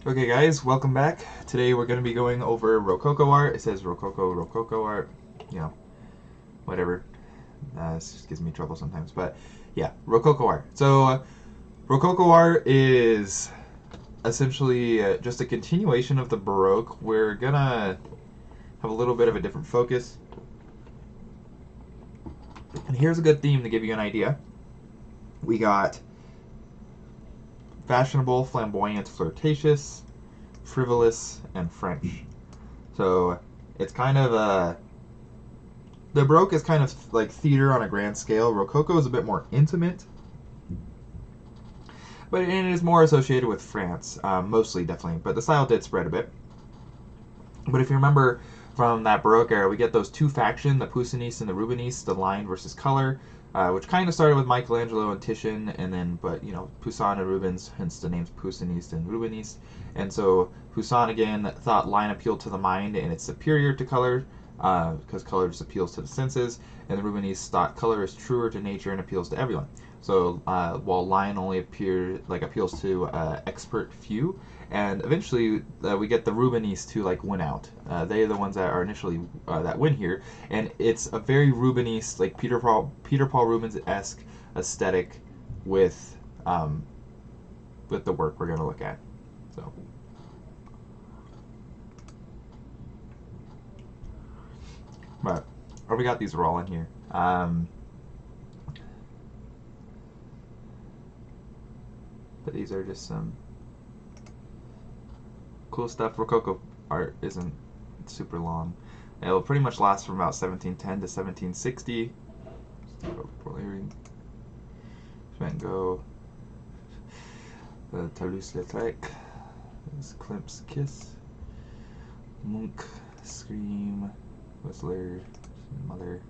Okay guys, welcome back. Today we're going to be going over Rococo art. It says Rococo art, you know, whatever. This just gives me trouble sometimes, but yeah, Rococo art. Rococo art is essentially just a continuation of the Baroque. We're gonna have a little bit of a different focus. And here's a good theme to give you an idea. We got fashionable, flamboyant, flirtatious, frivolous, and French. So it's kind of a the Baroque is kind of like theater on a grand scale. Rococo is a bit more intimate, but it is more associated with France, mostly definitely. But the style did spread a bit. But if you remember from that Baroque era, we get those two factions, the Poussiniste and the Rubiniste, the line versus color, which kind of started with Michelangelo and Titian, and then, but you know, Poussin and Rubens, hence the names Poussiniste and Rubiniste. And so Poussin again thought line appealed to the mind and it's superior to color, because color just appeals to the senses, and the Rubiniste thought color is truer to nature and appeals to everyone. So while line only appeals to expert few, and eventually we get the Rubiniste to like win out. They are the ones that are initially that win here, and it's a very Rubiniste, like Peter Paul Rubens esque aesthetic with with the work we're going to look at. So. But we got these rolling here. But these are just some cool stuff. Rococo art isn't super long. It'll pretty much last from about 1710 to 1760. Van Gogh, Toulouse-Lautrec, Klimt's Kiss, Munch, Scream, Whistler, Mother,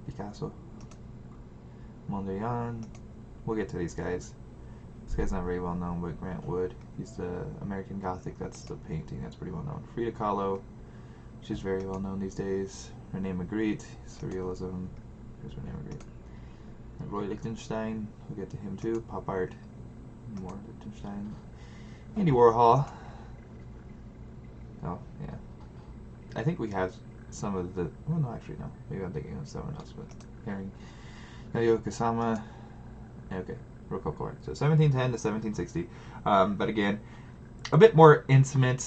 Picasso, Mondrian. We'll get to these guys. This guy's not very well known, but Grant Wood. He's the American Gothic. That's the painting. That's pretty well known. Frida Kahlo. She's very well known these days. Rene Magritte. Surrealism. Here's Rene Magritte. And Roy Lichtenstein. We'll get to him too. Pop art. More Lichtenstein. Andy Warhol. Oh, yeah. I think we have some of the. Well, no, actually, no. Maybe I'm thinking of someone else, but Herring. Yayoi Kusama. Okay. Rococo art. So 1710 to 1760. But again, a bit more intimate,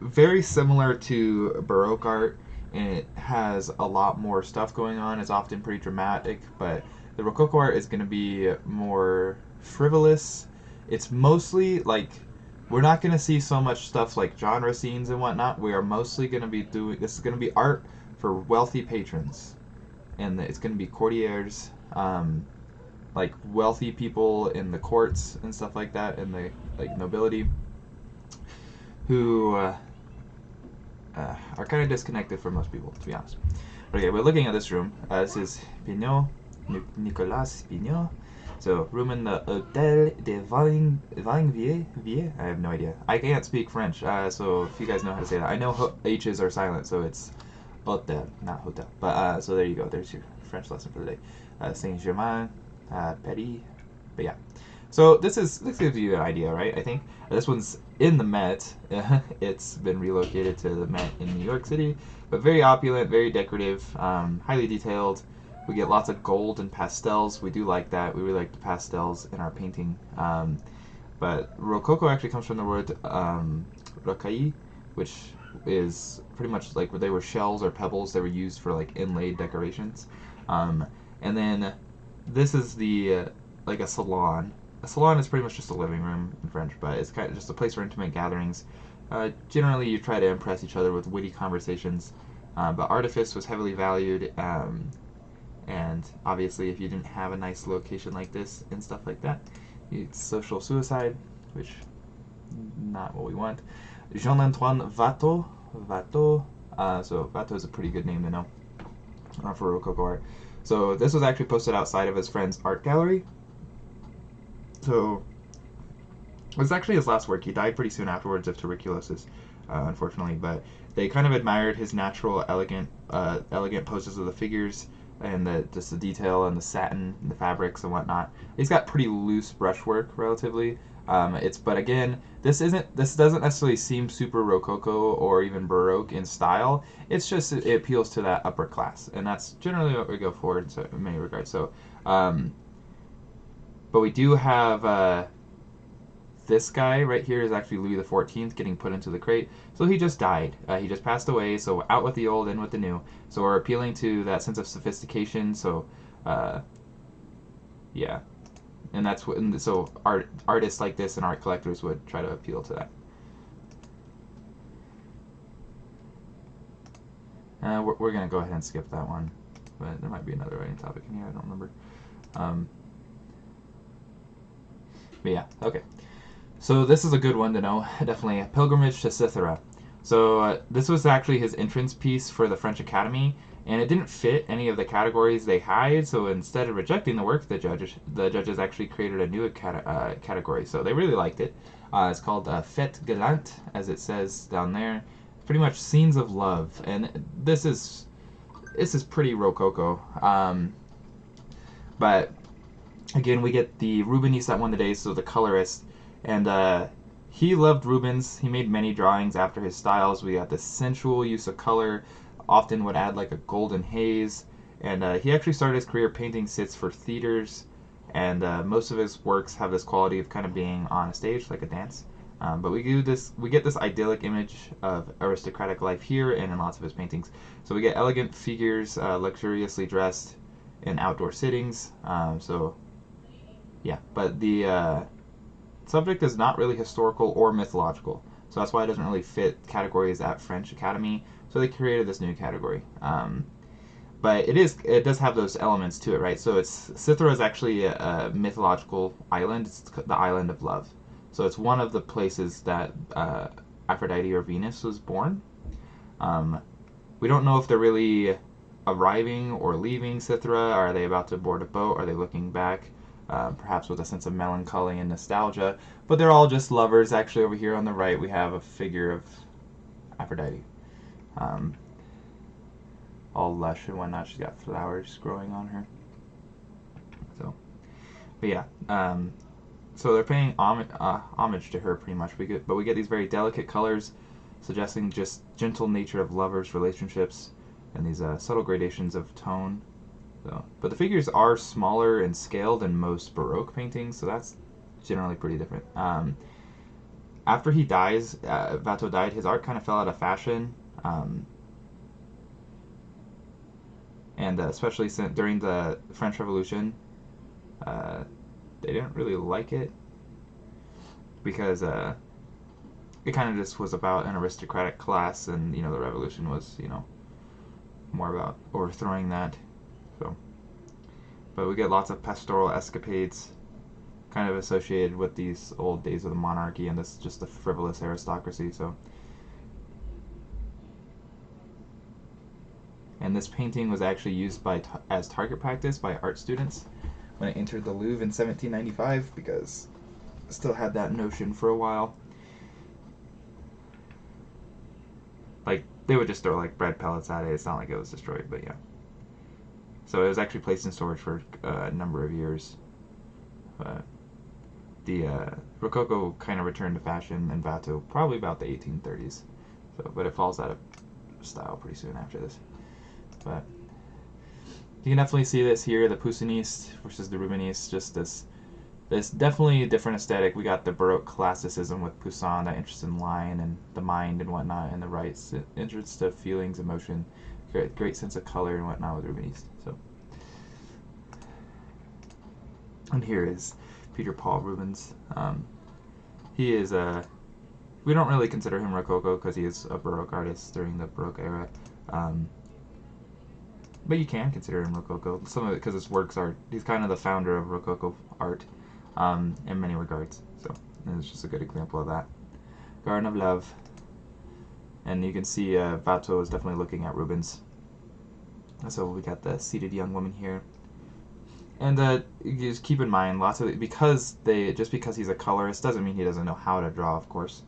very similar to Baroque art, and it has a lot more stuff going on. It's often pretty dramatic, but the Rococo art is going to be more frivolous. It's mostly like we're not going to see so much stuff like genre scenes and whatnot. We are mostly going to be doing this is going to be art for wealthy patrons, and it's going to be courtiers. Like wealthy people in the courts and stuff like that, and the like nobility, who are kind of disconnected from most people, to be honest. But okay, we're looking at this room. This is Pignot, Nicolas Pignot. So, room in the Hotel de Valinvier. I have no idea. I can't speak French, so if you guys know how to say that. I know H's are silent, so it's Hotel, not Hotel. But, so there you go. There's your French lesson for the day. Saint-Germain, Paris. But yeah. So this gives you an idea, right? I think this one's in the Met. It's been relocated to the Met in New York City, but very opulent, very decorative, highly detailed. We get lots of gold and pastels. We do like that. We really like the pastels in our painting. But Rococo actually comes from the word rocaille, which is pretty much like they were shells or pebbles that were used for like inlaid decorations. And then this is the like a salon. A salon is pretty much just a living room in French, but it's kind of just a place for intimate gatherings. Generally, you try to impress each other with witty conversations, but artifice was heavily valued, and obviously, if you didn't have a nice location like this and stuff like that, it's social suicide, which not what we want. Jean-Antoine Watteau, so Watteau is a pretty good name to know for Rococo art. So this was actually posted outside of his friend's art gallery. So it was actually his last work. He died pretty soon afterwards of tuberculosis, unfortunately. But they kind of admired his natural, elegant poses of the figures and just the detail and the satin and the fabrics and whatnot. He's got pretty loose brushwork, relatively. But again, this doesn't necessarily seem super Rococo or even Baroque in style. It's just it appeals to that upper class, and that's generally what we go for in many regards. So, but we do have this guy right here is actually Louis XIV getting put into the crate. So he just died. He just passed away. So out with the old, in with the new. So we're appealing to that sense of sophistication. So, yeah. And that's what. And so artists like this and art collectors would try to appeal to that. We're gonna go ahead and skip that one, but there might be another writing topic in here. I don't remember. But yeah, okay. So this is a good one to know. Definitely, Pilgrimage to Cythera. So this was actually his entrance piece for the French Academy, and it didn't fit any of the categories they had. So instead of rejecting the work, the judges actually created a new category. So they really liked it. It's called Fête Galante, as it says down there. Pretty much scenes of love, and this is pretty Rococo. But again, we get the Rubinist that won the day, so the colorist. And he loved Rubens. He made many drawings after his styles. We got the sensual use of color, often would add like a golden haze. And he actually started his career painting sits for theaters. And most of his works have this quality of kind of being on a stage, like a dance. But we get this idyllic image of aristocratic life here and in lots of his paintings. So we get elegant figures, luxuriously dressed in outdoor sittings. So yeah, but the subject is not really historical or mythological, so that's why it doesn't really fit categories at French Academy. So they created this new category. But it does have those elements to it, right? So Cythera is actually a mythological island. It's the island of love. So it's one of the places that Aphrodite or Venus was born. We don't know if they're really arriving or leaving Cythera. Are they about to board a boat? Are they looking back? Perhaps with a sense of melancholy and nostalgia, but they're all just lovers. Actually, over here on the right, we have a figure of Aphrodite, all lush and whatnot. She's got flowers growing on her. So, but yeah, so they're paying homage to her pretty much. But we get these very delicate colors, suggesting just gentle nature of lovers' relationships, and these subtle gradations of tone. So, but the figures are smaller in scale than most Baroque paintings, so that's generally pretty different. After he dies, Watteau died, his art kind of fell out of fashion, and especially during the French Revolution, they didn't really like it because it kind of just was about an aristocratic class, and the revolution was more about overthrowing that. So, but we get lots of pastoral escapades kind of associated with these old days of the monarchy and this just the frivolous aristocracy. So, and this painting was actually used as target practice by art students when it entered the Louvre in 1795, because it still had that notion for a while. Like, they would just throw like bread pellets at it. It's not like it was destroyed, but yeah. So it was actually placed in storage for a number of years. The Rococo kind of returned to fashion in Watteau probably about the 1830s. So, but it falls out of style pretty soon after this. But you can definitely see this here, the Poussiniste versus the Rubiniste, just this definitely different aesthetic. We got the Baroque classicism with Poussin, that interest in line and the mind and whatnot, and the right interest to feelings, emotion, great sense of color and whatnot with Rubiniste. So, and here is Peter Paul Rubens. He is we don't really consider him Rococo because he is a Baroque artist during the Baroque era. But you can consider him Rococo. Some of it because his works are, he's kind of the founder of Rococo art in many regards. So it's just a good example of that. Garden of Love. And you can see Watteau is definitely looking at Rubens. So we got the seated young woman here. And just keep in mind, because he's a colorist doesn't mean he doesn't know how to draw, of course.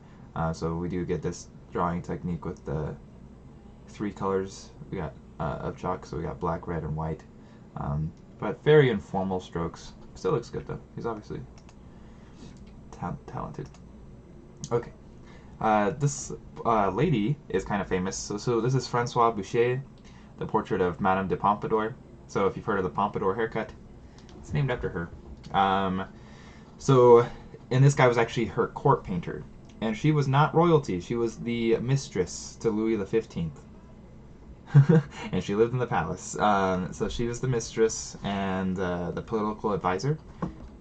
So we do get this drawing technique with the 3 colors we got of chalk. So we got black, red, and white. But very informal strokes. Still looks good though. He's obviously talented. Okay. This lady is kind of famous. So this is Francois Boucher, the portrait of Madame de Pompadour. So if you've heard of the Pompadour haircut, it's named after her. So, and this guy was actually her court painter. And she was not royalty. She was the mistress to Louis XV. And she lived in the palace. So she was the mistress and the political advisor.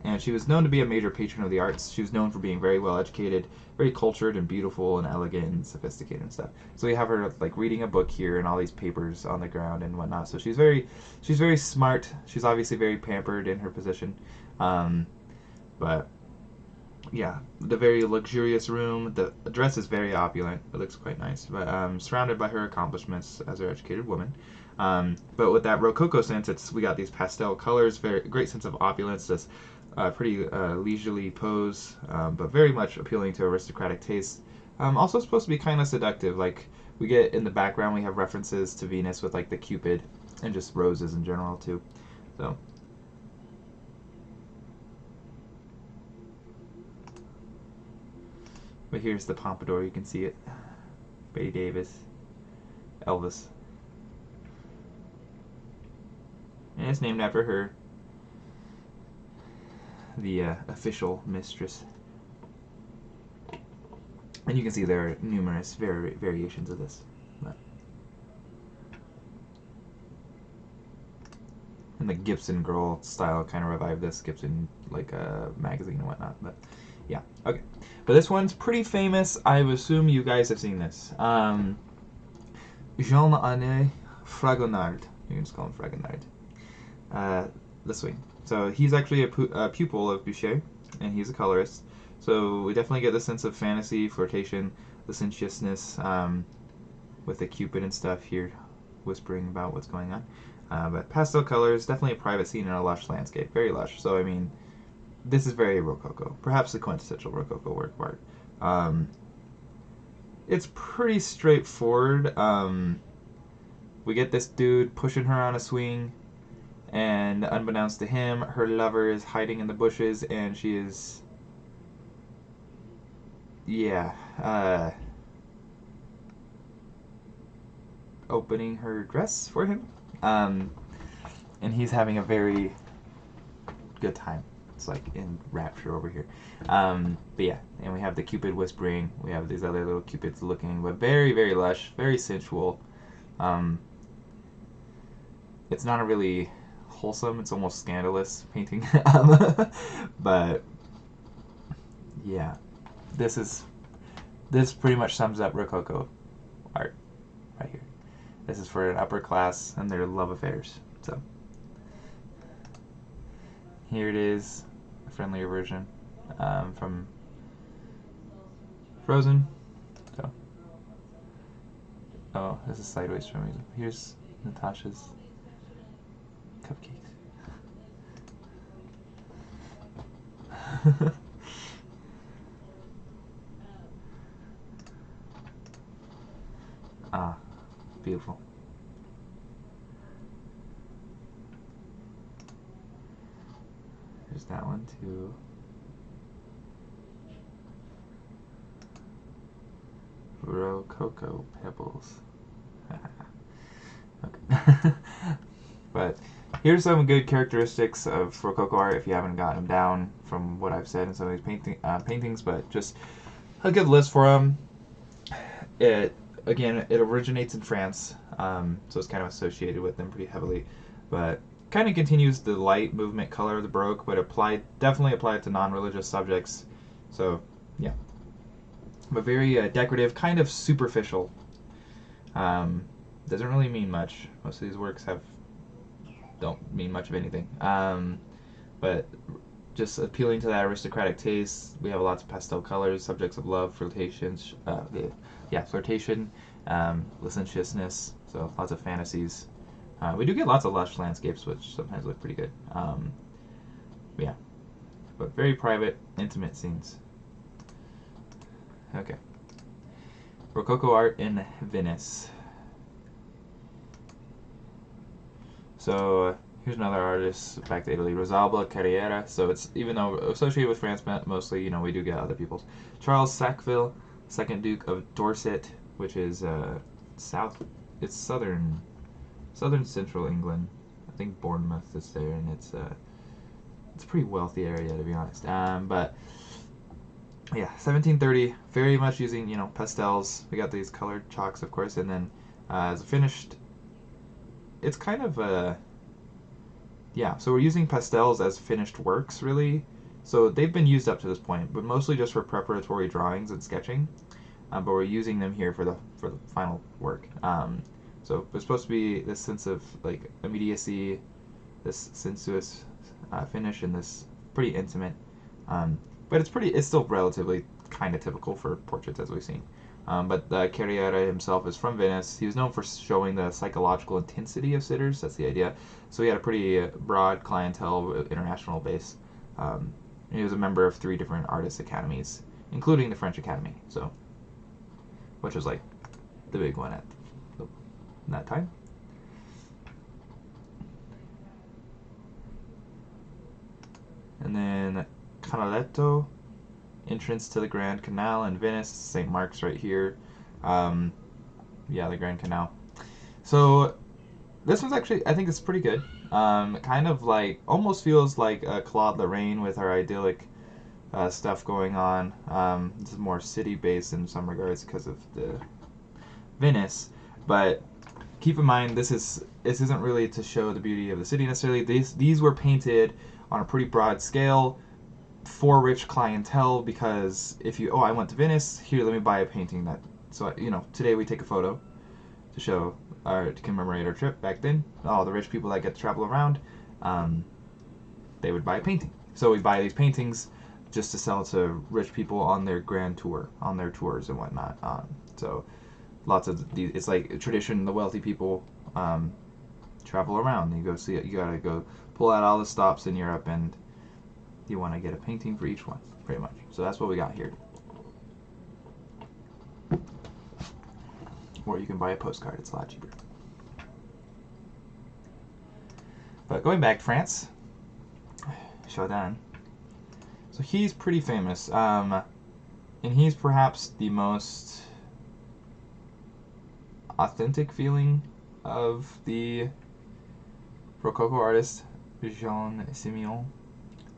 And she was known to be a major patron of the arts. She was known for being very well educated, very cultured and beautiful and elegant and sophisticated and stuff. So we have her like reading a book here and all these papers on the ground and whatnot. So she's very smart. She's obviously very pampered in her position. But yeah, the very luxurious room. The dress is very opulent. It looks quite nice. But surrounded by her accomplishments as an educated woman. But with that Rococo sense, we got these pastel colors, very great sense of opulence. This pretty leisurely pose, but very much appealing to aristocratic taste. Also supposed to be kind of seductive. Like we get in the background, we have references to Venus with like the Cupid and just roses in general too. So. But here's the Pompadour, you can see it. Betty Davis, Elvis. And it's named after her, the official mistress. And you can see there are numerous variations of this. But. And the Gibson Girl style kind of revived this, Gibson like a magazine and whatnot. But yeah, okay. But this one's pretty famous. I assume you guys have seen this. Jean-Anne Fragonard. You can just call him Fragonard. This way. So he's actually a pupil of Boucher, and he's a colorist. So we definitely get the sense of fantasy, flirtation, licentiousness, with the Cupid and stuff here, whispering about what's going on. But pastel colors, definitely a private scene in a lush landscape, very lush. So I mean, this is very Rococo, perhaps the quintessential Rococo work of art. It's pretty straightforward. We get this dude pushing her on a swing, and unbeknownst to him, her lover is hiding in the bushes, and she is, opening her dress for him. And he's having a very good time. It's like in rapture over here. But yeah, and we have the Cupid whispering. We have these other little Cupids looking, but very, very lush, very sensual. It's not a really wholesome, it's almost scandalous painting. But yeah, this pretty much sums up Rococo art right here. This is for an upper class and their love affairs. So here it is, a friendlier version from Frozen. So, oh, this is sideways for me. Here's Natasha's cupcakes. Ah, beautiful. There's that one too. Rococo pebbles. Okay. But here's some good characteristics of Rococo art if you haven't gotten them down from what I've said in some of these paintings, but just a good list for them. It originates in France, so it's kind of associated with them pretty heavily, but kind of continues the light movement color of the Baroque, but definitely applied to non-religious subjects. So yeah, but very decorative, kind of superficial. Doesn't really mean much. Most of these works don't mean much of anything. But just appealing to that aristocratic taste. We have lots of pastel colors, subjects of love, flirtation, licentiousness. So lots of fantasies. We do get lots of lush landscapes, which sometimes look pretty good. Yeah, but very private, intimate scenes. Okay. Rococo art in Venice. So Here's another artist back to Italy, Rosalba Carriera. So it's, even though associated with France, mostly, you know, we do get other people's. Charles Sackville, second Duke of Dorset, which is it's southern central England. I think Bournemouth is there, and it's a pretty wealthy area, to be honest. But yeah, 1730, very much using, you know, pastels. We got these colored chalks, of course, and then as a finished, it's kind of yeah, so we're using pastels as finished works, really. So they've been used up to this point, but mostly just for preparatory drawings and sketching. But we're using them here for the final work. So it's supposed to be this sense of like immediacy, this sensuous finish, and this pretty intimate. But it's still relatively kind of typical for portraits, as we've seen. But Carriera himself is from Venice. He was known for showing the psychological intensity of sitters. That's the idea. So he had a pretty broad clientele, international base. He was a member of 3 different artists' academies, including the French Academy. So, which was like the big one at that time. And then Canaletto, entrance to the Grand Canal in Venice, St. Mark's right here. Yeah, the Grand Canal. So this one's actually, I think it's pretty good. Kind of like, almost feels like Claude Lorraine with her idyllic stuff going on. This is more city-based in some regards because of the Venice, but keep in mind this isn't really to show the beauty of the city necessarily. These were painted on a pretty broad scale for rich clientele, because if you, oh, I went to Venice, here, let me buy a painting that, so, you know, today we take a photo to show, or to commemorate our trip. Back then, all the rich people that get to travel around, they would buy a painting. So we buy these paintings just to sell to rich people on their grand tour, on their tours and whatnot. So lots of these, it's like a tradition, the wealthy people travel around. You go see it, you gotta go pull out all the stops in Europe, and you want to get a painting for each one, pretty much. So that's what we got here. Or you can buy a postcard, it's a lot cheaper. But going back to France, Chardin. So he's pretty famous, and he's perhaps the most authentic feeling of the Rococo artist, Jean Simeon.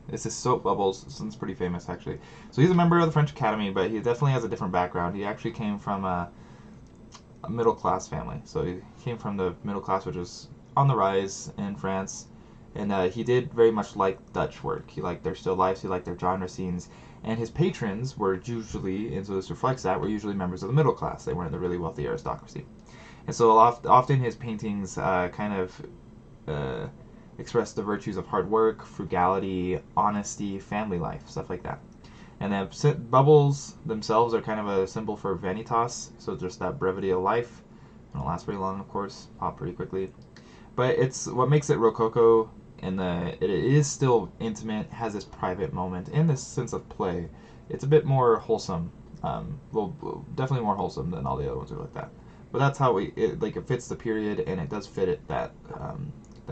This is Soap Bubbles. This one's pretty famous, actually. So he's a member of the French Academy, but he definitely has a different background. He actually came from a middle-class family. So he came from the middle class, which was on the rise in France. And he did very much like Dutch work. He liked their still lifes. He liked their genre scenes. And his patrons were usually, and so this reflects that, were usually members of the middle class. They weren't the really wealthy aristocracy. And so often his paintings kind of express the virtues of hard work, frugality, honesty, family life, stuff like that. And then bubbles themselves are kind of a symbol for vanitas, so just that brevity of life. It don't last very long, of course, pop pretty quickly. But it's what makes it Rococo, and it is still intimate, has this private moment, and this sense of play. It's a bit more wholesome, well, definitely more wholesome than all the other ones are like that. But that's how it fits the period, and it does fit it that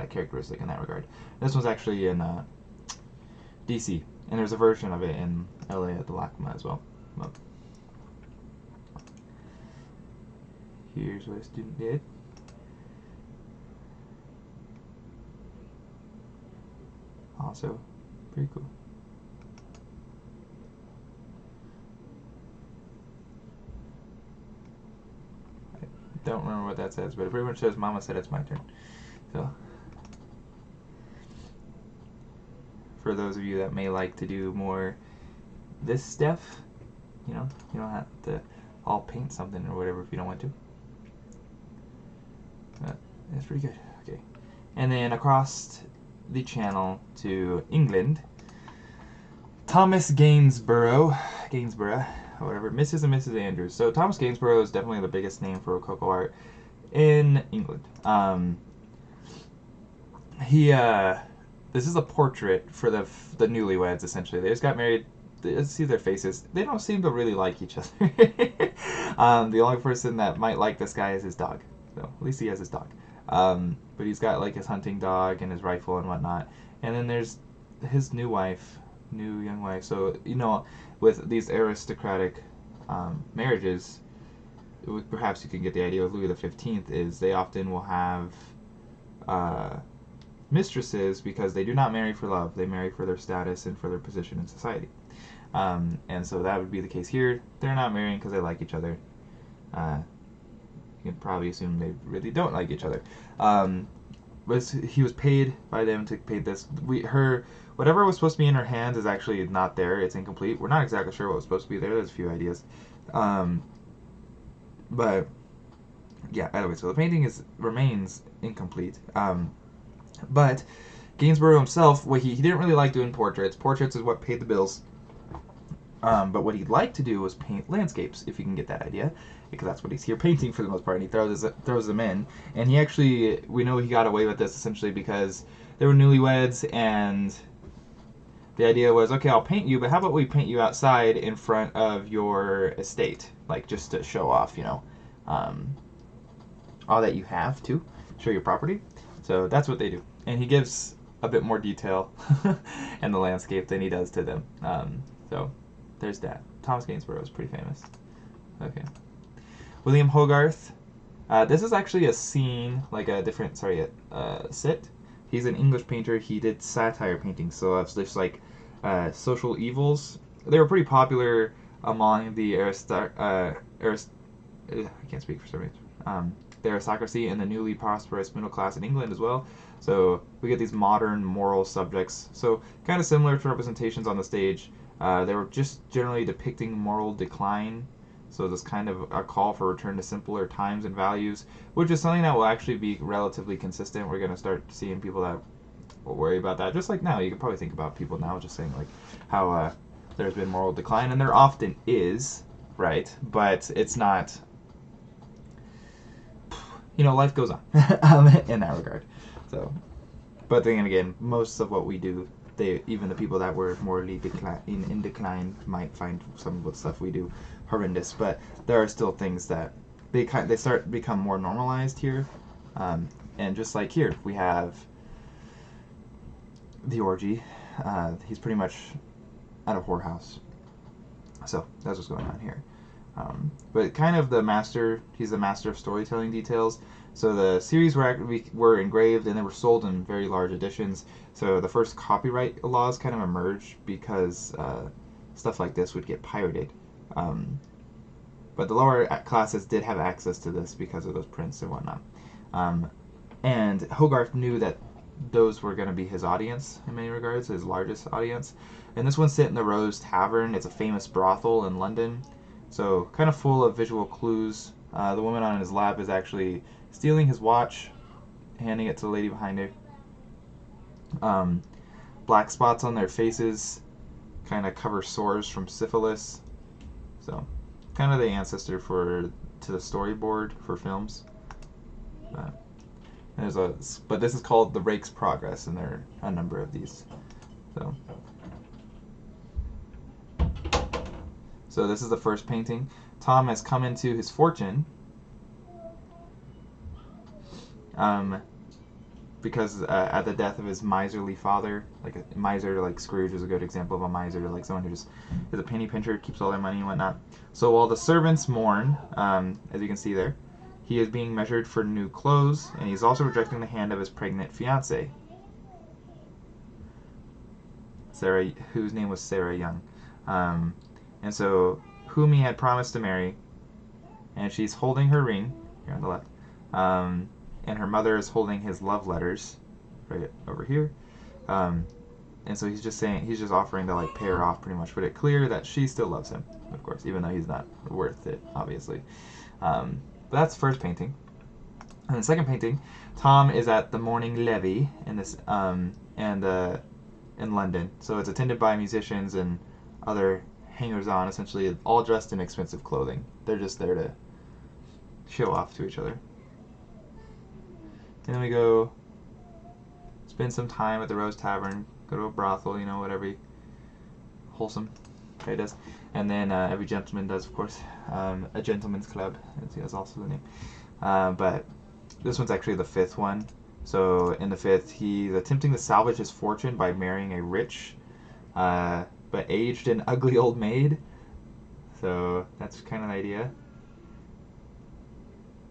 characteristic in that regard. This one's actually in DC, and there's a version of it in LA at the LACMA as well. Here's what a student did. Also, pretty cool. I don't remember what that says, but it pretty much says Mama said it's my turn. So, for those of you that may like to do more this stuff, you know, you don't have to all paint something or whatever if you don't want to. But that's pretty good. Okay. And then across the channel to England, Thomas Gainsborough, or whatever, Mrs. and Mrs. Andrews. So Thomas Gainsborough is definitely the biggest name for Rococo art in England. This is a portrait for the newlyweds, essentially. They just got married. Let's see their faces. They don't seem to really like each other. The only person that might like this guy is his dog. So at least he has his dog. But but he's got like his hunting dog and his rifle and whatnot. And then there's his new young wife. So with these aristocratic marriages, perhaps you can get the idea with Louis the 15th is they often will have mistresses because they do not marry for love. They marry for their status and for their position in society. And so that would be the case here. They're not marrying because they like each other. You can probably assume they really don't like each other. But he was paid by them to pay this. Whatever was supposed to be in her hands is actually not there. It's incomplete. We're not exactly sure what was supposed to be there. There's a few ideas. But yeah, either way, so the painting remains incomplete. But Gainsborough himself, he didn't really like doing portraits. Portraits is what paid the bills. But what he'd like to do was paint landscapes, if you can get that idea, because that's what he's here painting for the most part. And he throws them in, and we know he got away with this essentially because they were newlyweds, and the idea was, okay, I'll paint you, but how about we paint you outside in front of your estate, like just to show off, all that you have to show your property. So that's what they do, and he gives a bit more detail in the landscape than he does to them. So there's that. Thomas Gainsborough is pretty famous. Okay. William Hogarth. This is actually a scene, like a different, sit. He's an English painter. He did satire paintings, so it's just like social evils. They were pretty popular among the I can't speak for some reason. The aristocracy and the newly prosperous middle class in England as well. So we get these modern moral subjects. So kind of similar to representations on the stage. They were just generally depicting moral decline. So this kind of a call for return to simpler times and values, which is something that will actually be relatively consistent. We're going to start seeing people that will worry about that. Just like now, you can probably think about people now just saying like how there's been moral decline, and there often is, right? But it's not, life goes on in that regard. So, but then again, most of what we do, even the people that were morally in decline might find some of the stuff we do horrendous, but there are still things that they start to become more normalized here. And just like here, we have the orgy. He's pretty much at a whorehouse. So that's what's going on here. But kind of he's the master of storytelling details. So the series were engraved and they were sold in very large editions. So the first copyright laws kind of emerged because stuff like this would get pirated. But the lower classes did have access to this because of those prints and whatnot. And Hogarth knew that those were going to be his audience in many regards, his largest audience. And this one's set in the Rose Tavern. It's a famous brothel in London. So kind of full of visual clues. The woman on his lap is actually stealing his watch, handing it to the lady behind her. Black spots on their faces kind of cover sores from syphilis. So kind of the ancestor to the storyboard for films. But this is called The Rake's Progress, and there are a number of these. So this is the first painting. Tom has come into his fortune because at the death of his miserly father, like a miser, like Scrooge is a good example of a miser, like someone who just is a penny pincher, keeps all their money and whatnot. So while the servants mourn, as you can see there, he is being measured for new clothes, and he's also rejecting the hand of his pregnant fiancée, Sarah, whose name was Sarah Young. And so, whom he had promised to marry, and she's holding her ring, here on the left, and her mother is holding his love letters, right over here. And so he's just offering to like pay her off, pretty much, put it clear that she still loves him, of course, even though he's not worth it, obviously. But that's the first painting. And the second painting, Tom is at the morning levee in this in London. So it's attended by musicians and other hangers-on, essentially all dressed in expensive clothing. They're just there to show off to each other. And then we go spend some time at the Rose Tavern, go to a brothel, whatever wholesome guy does. And then every gentleman does, of course. A gentleman's club, that's also the name. But this one's actually the fifth one. So in the fifth, he's attempting to salvage his fortune by marrying a rich, but aged and ugly old maid. So that's kind of the idea.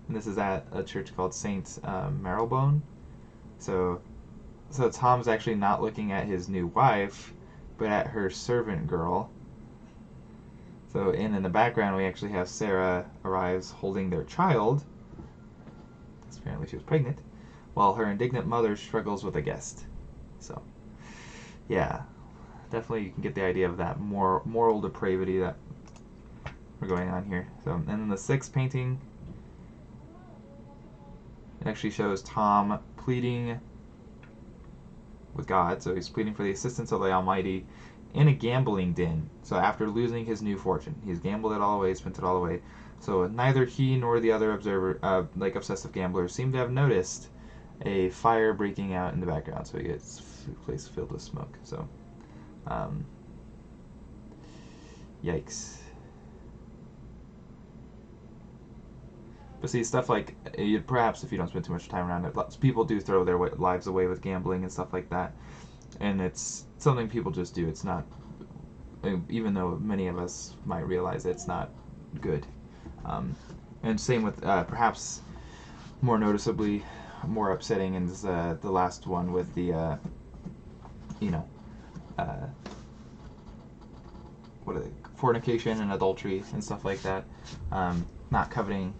And this is at a church called Saint Marylebone. So Tom's actually not looking at his new wife, but at her servant girl. So in the background, we actually have Sarah arrives holding their child. Apparently she was pregnant, while her indignant mother struggles with a guest. So, yeah, definitely you can get the idea of that moral depravity that we're going on here. So, and then the sixth painting, it actually shows Tom pleading with God. So he's pleading for the assistance of the Almighty in a gambling den. So after losing his new fortune, he's gambled it all away, spent it all away. So neither he nor the other obsessive gamblers, seem to have noticed a fire breaking out in the background. So he gets a place filled with smoke. So, yikes. But see, stuff like, perhaps if you don't spend too much time around it, lots of people do throw their lives away with gambling and stuff like that. And it's something people just do. It's not, even though many of us might realize it's not good. And same with, perhaps more noticeably, more upsetting is the last one with the, what are they, fornication and adultery and stuff like that. Not coveting,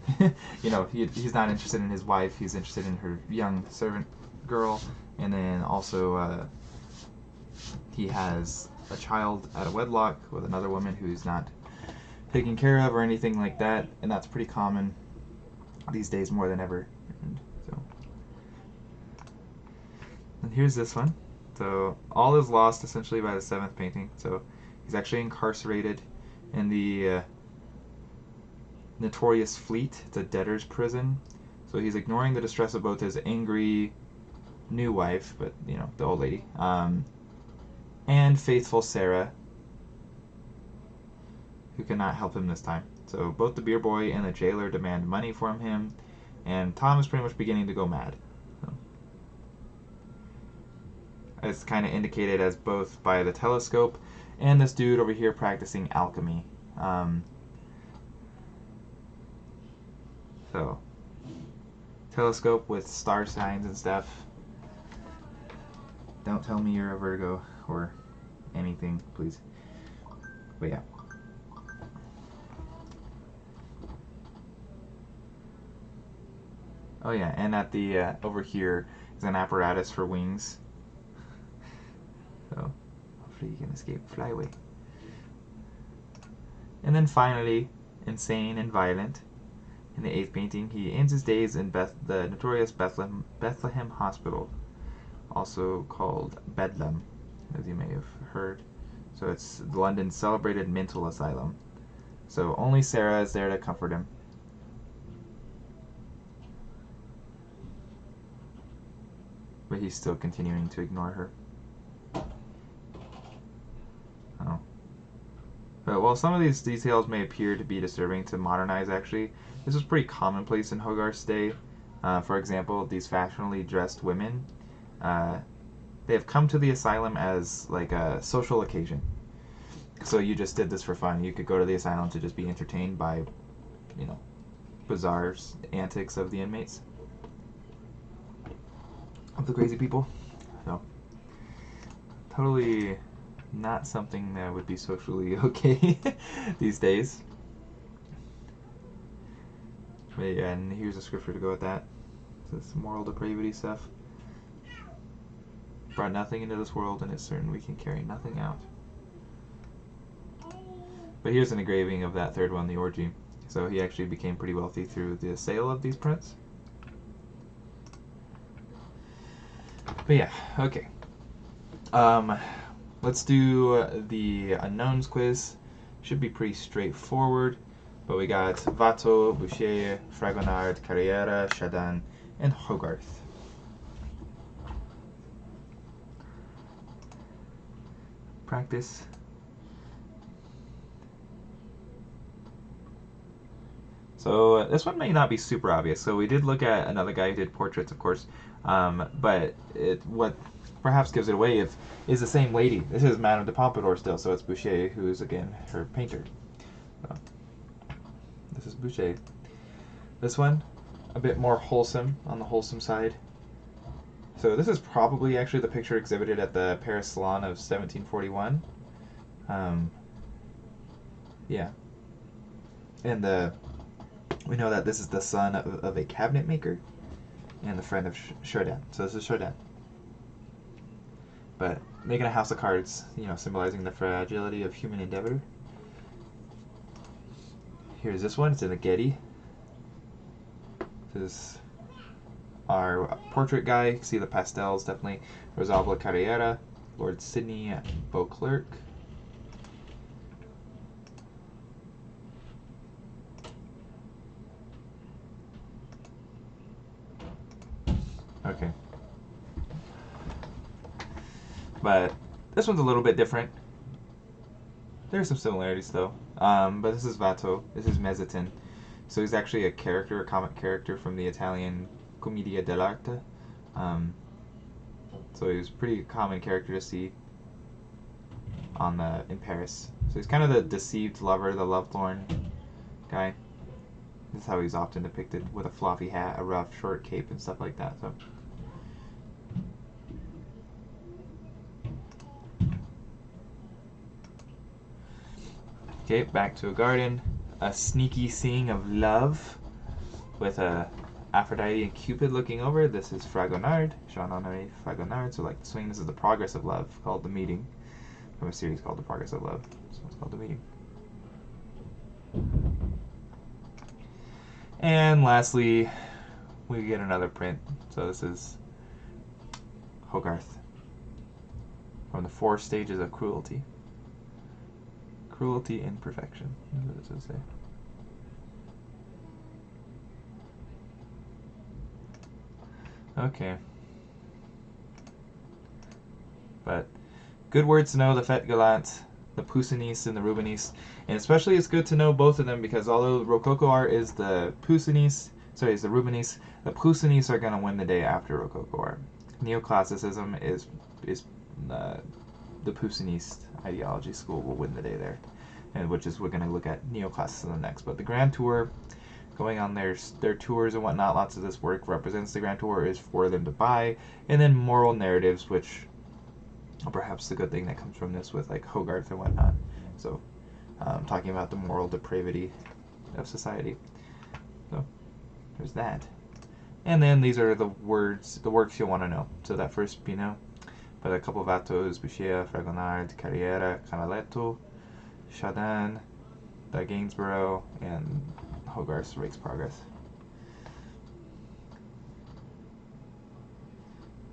he's not interested in his wife, he's interested in her young servant girl, and then also he has a child out of wedlock with another woman who's not taken care of or anything like that, and that's pretty common these days more than ever. And here's this one. So all is lost essentially by the seventh painting. So he's actually incarcerated in the notorious Fleet. It's a debtor's prison. So he's ignoring the distress of both his angry new wife, but the old lady, and faithful Sarah, who cannot help him this time. So both the beer boy and the jailer demand money from him, and Tom is pretty much beginning to go mad. So, it's kind of indicated as both by the telescope and this dude over here practicing alchemy. So, telescope with star signs and stuff. Don't tell me you're a Virgo or anything, please. But yeah. Oh yeah, and at the over here is an apparatus for wings. So hopefully you can escape, fly away. And then finally, insane and violent. In the eighth painting, he ends his days in the notorious Bethlehem Hospital, also called Bedlam, as you may have heard. So it's London's celebrated mental asylum. So only Sarah is there to comfort him. But he's still continuing to ignore her. Oh. But while some of these details may appear to be disturbing to modern eyes, actually, this was pretty commonplace in Hogarth's day. For example, these fashionably dressed women, they have come to the asylum as like a social occasion. So you just did this for fun. You could go to the asylum to just be entertained by, bizarre antics of the inmates, of the crazy people. So, totally not something that would be socially okay these days. But yeah, and here's a scripture to go with that. This moral depravity stuff. Brought nothing into this world, and it's certain we can carry nothing out. But here's an engraving of that third one, the orgy. So he actually became pretty wealthy through the sale of these prints. But yeah, okay. Let's do the unknowns quiz. Should be pretty straightforward. But we got Watteau, Boucher, Fragonard, Carriera, Chardin, and Hogarth. Practice. So this one may not be super obvious. So we did look at another guy who did portraits, of course, but what perhaps gives it away is the same lady. This is Madame de Pompadour still, so it's Boucher who's again her painter. So, this is Boucher. This one, a bit more wholesome, on the wholesome side. So this is probably actually the picture exhibited at the Paris Salon of 1741. Yeah. And we know that this is the son of a cabinet maker and the friend of Chardin. So this is Chardin. But making a house of cards, symbolizing the fragility of human endeavor. Here's this one. It's in a Getty. This is our portrait guy. You can see the pastels, definitely. Rosalba Carriera, Lord Sydney Beauclerk. Okay. But this one's a little bit different. There's some similarities though. But this is Watteau. This is Mezzatin. So he's actually a comic character from the Italian Commedia dell'arte. So he was a pretty common character to see in Paris. So he's kind of the deceived lover, the lovelorn guy. This is how he's often depicted, with a floppy hat, a rough, short cape, and stuff like that. So. Okay, back to a garden. A sneaky scene of love with Aphrodite and Cupid looking over. This is Fragonard, Jean-Honoré Fragonard. So like the swing, this is The Progress of Love, called The Meeting, from a series called The Progress of Love. So it's called The Meeting. And lastly, we get another print. So this is Hogarth, from the 4 Stages of Cruelty. Cruelty in perfection. What does it say? Okay. But good words to know, the Fête Galante, the Poussiniste, and the Rubeniste. And especially it's good to know both of them, because although Rococo art is the Poussiniste, is the Rubeniste, the Poussiniste are going to win the day after Rococo art. Neoclassicism is the Poussiniste ideology school will win the day there, and we're going to look at Neoclassicism next. But the Grand Tour, going on their tours and whatnot, lots of this work represents the Grand Tour, is for them to buy. And then moral narratives, which are perhaps the good thing that comes from this, with like Hogarth and whatnot. So talking about the moral depravity of society. So there's that. And then these are the works you'll want to know. So that first Pinot, but a couple of Watteaus, Boucher, Fragonard, Carriera, Canaletto, Chardin, the Gainsborough, and Hogarth's Rake's Progress.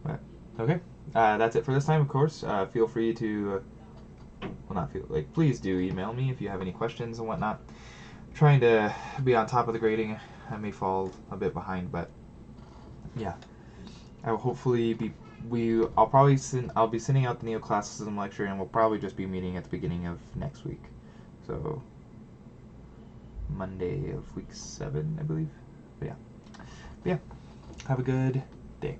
But, okay, that's it for this time, of course. Feel free to, please do email me if you have any questions and whatnot. I'm trying to be on top of the grading. I may fall a bit behind, but yeah. I will hopefully I'll be sending out the Neoclassicism lecture, and we'll probably just be meeting at the beginning of next week. So Monday of week 7, I believe. But yeah. Have a good day.